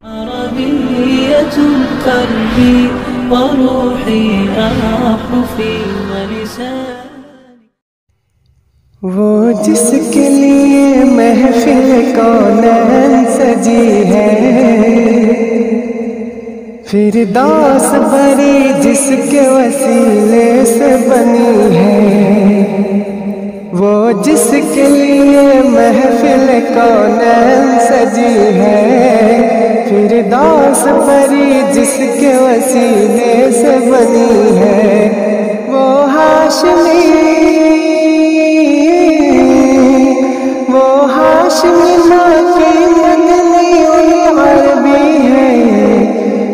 عربية قلبي وروحي أحرفي ولساني وہ جس کے لیے محفل کونین سجی ہے، فردوس بری جس کے وسیلے سے بنی ہے، وہ جس کے لیے محفل کونین سجی ہے، فردوس بری جس کے وسیلے سے بنی ہے، وہ ہاشمی کی مدنی عربی ہے،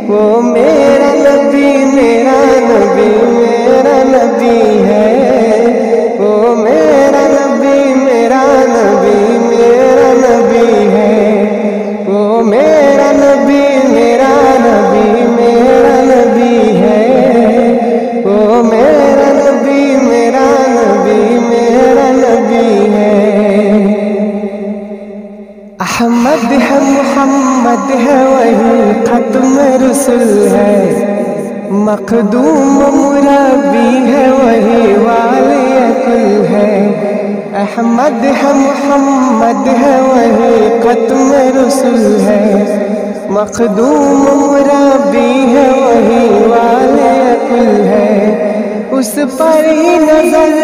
وہ میرا نبی میرا نبی میرا نبی ہے، وہ میرا نبی میرا نبی میرا نبی ہے، وہ میرا نبی میرا نبی میرا نبی ہے، وہ میرا نبی میرا نبی میرا نبی ہے۔ احمد ہے محمد ہے وہی ختم رسول ہے، مخدوم مربی ہے وہی والی کل ہے، احمد ہے محمد ہے وہی ختم رسول ہے، مخدوم مربی ہے وہی والی کل ہے، اس پر ہی نظر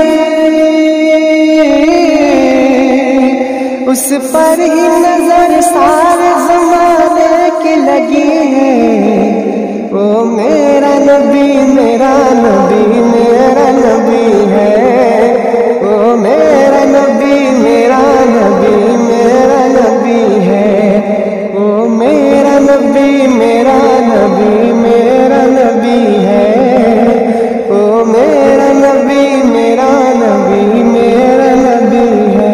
اس پر ہی نظر سارے زمانے کی لگی ہے، وہ میرا نبی میرا نبی میرا نبی ہے، وہ میرا نبی میرا نبی میرا نبی ہے، وہ میرا نبی میرا نبی میرا نبی ہے، وہ میرا نبی میرا نبی میرا نبی ہے۔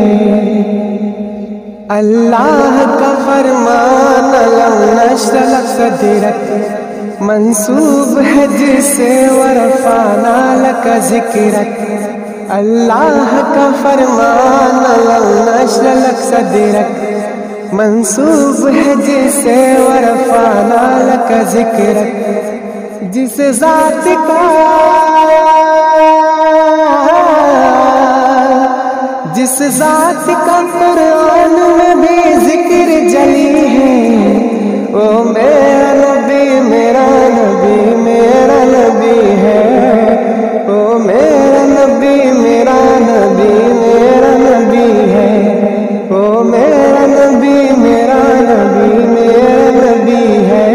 اللہ کا فرمان لم نشرح لک صدرک منسوب ہے جسے ورفعنا لک ذکرک، اللہ کا فرمان لم نشرح لک صدرک منسوب ہے جسے ورفعنا لک ذکرک، جس ذات کا قرآن میں بھی ذکر جلی ہے، وہ میرا نبی میرا نبی میرا نبی ہے، وہ میرا نبی میرا نبی میرا نبی ہے، وہ میرا نبی میرا نبی میرا نبی ہے،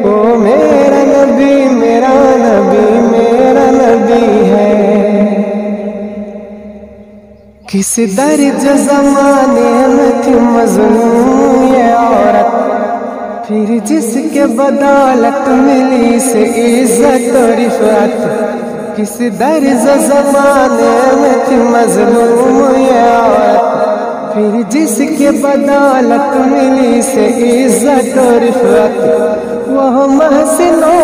وہ میرا نبی میرا نبی میرا نبی ہے۔ کس درج زمانے میں تھی مظلوم یہ عورت، پھر جس کے بدولت ملی سے عزت و رفعت، کس درج زمانے میں تھی مظلوم یہ عورت، پھر جس کے بدولت ملی سے عزت و رفعت، وہ محسنوں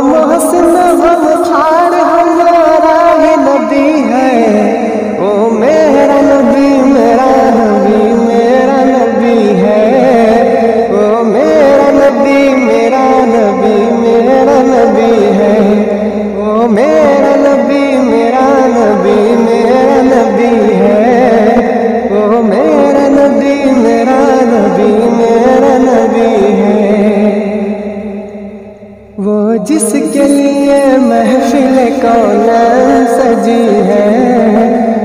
محسن غم خار ہمارا ہی نبی ہے، وہ میرا نبی میرا نبی میرا نبی ہے، وہ میرا نبی میرا نبی میرا نبی ہے، وہ میرا نبی میرا نبی میرا نبی ہے، وہ میرا نبی میرا نبی میرا نبی ہے، وہ جس کے لیے محفل کونین سجی ہے،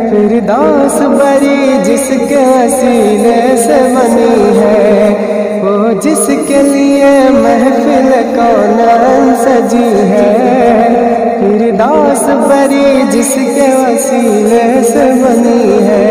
فردوس بری جس کے وسیلے سے بنی ہے، وہ جس کے لیے محفل کونین سجی ہے، فردوس بری جس کے وسیلے سے بنی ہے،